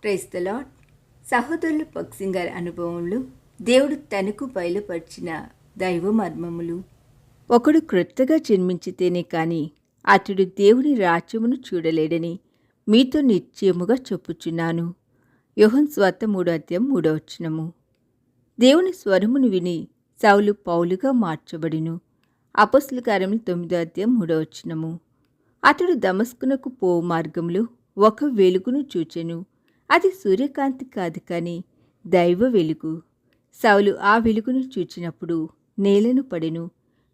Praise the lord. సహోదరులు భక్సింగ్ గారి అనుభవంలో దేవుడు తనకు బయలుపరిచిన దైవ మర్మములు. ఒకడు క్రొత్తగా జన్మించితేనే కాని అతడు దేవుని రాజ్యమును చూడలేడని మీతో నిశ్చయముగా చెప్పుచున్నాను. యోహన్ స్వార్త 3:3. దేవుని స్వరమును విని సౌలు పౌలుగా మార్చబడిను. అపొస్తలుల కార్యములు 9:3. అతడు దమస్కునకు పోవు మార్గంలో ఒక వెలుగును చూచెను. అది సూర్యకాంతి కాదు కాని దైవ వెలుగు. సౌలు ఆ వెలుగును చూచినప్పుడు నేలను పడెను.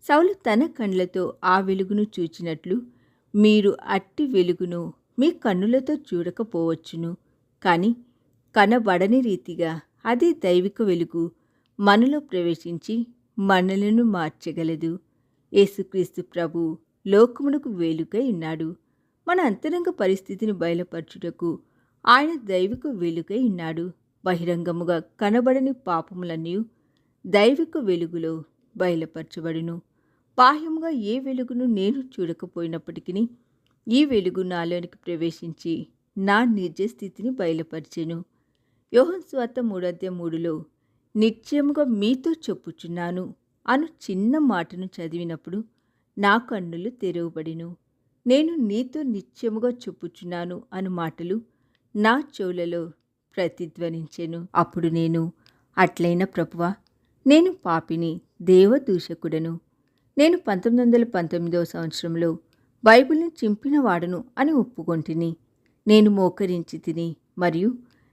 సౌలు తన కండ్లతో ఆ వెలుగును చూచినట్లు మీరు అట్టి వెలుగును మీ కన్నులతో చూడకపోవచ్చును, కానీ కనబడని రీతిగా అదే దైవిక వెలుగు మనలో ప్రవేశించి మనలను మార్చగలదు. యేసుక్రీస్తు ప్రభు లోకమునకు వెలుగై ఉన్నాడు. మన అంతరంగ పరిస్థితిని బయలుపరచుటకు ఆయన దైవిక వెలుగై ఉన్నాడు. బహిరంగముగా కనబడని పాపములన్నీ దైవిక వెలుగులో బయలుపరచబడును. బాహ్యముగా ఏ వెలుగును నేను చూడకపోయినప్పటికీ ఈ వెలుగు నాలోనికి ప్రవేశించి నా నిజ స్థితిని బయలుపరిచెను. యోహన్ స్వార్త 3:3 నిశ్చయముగా మీతో చెప్పుచున్నాను అను చిన్న మాటను చదివినప్పుడు నా కన్నులు తెరవబడిను. నేను నీతో నిశ్చయముగా చెప్పుచున్నాను అను మాటలు నా చెవులలో ప్రతిధ్వనించెను. అప్పుడు నేను, అట్లైన ప్రభువా, నేను పాపిని, దేవదూషకుడను. నేను 1919 బైబిల్ని చింపినవాడను అని ఒప్పుకొంటిని. నేను మోకరించి తిని మరియు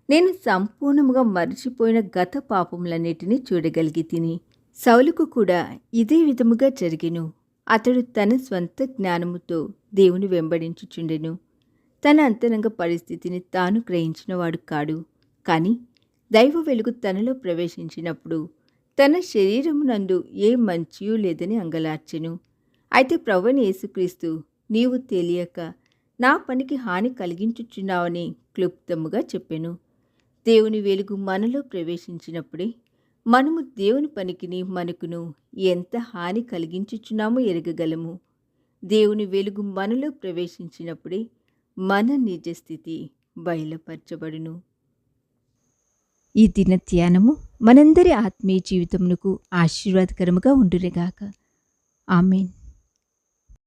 నేను సంపూర్ణముగా మరిచిపోయిన గత పాపములన్నిటినీ చూడగలిగి తిని. సౌలుకు కూడా ఇదే విధముగా జరిగెను. అతడు తన స్వంత జ్ఞానముతో దేవుని వెంబడించుచుండెను. తన అంతరంగ పరిస్థితిని తాను గ్రహించినవాడు కాడు. కానీ దైవ వెలుగు తనలో ప్రవేశించినప్పుడు తన శరీరమునందు ఏ మంచియూ లేదని అంగలార్చెను. అయితే ప్రభువైన యేసుక్రీస్తు, నీవు తెలియక నా పనికి హాని కలిగించుచున్నావని క్లుప్తముగా చెప్పెను. దేవుని వెలుగు మనలో ప్రవేశించినప్పుడే మనము దేవుని పనికిని మనకును ఎంత హాని కలిగించుచున్నామో ఎరగగలము. దేవుని వెలుగు మనలో ప్రవేశించినప్పుడే మన నిజస్థితి బయలుపరచబడును. ఈ దిన ధ్యానము మనందరి ఆత్మీయ జీవితమునకు ఆశీర్వాదకరముగా ఉండునుగాక. ఆమేన్.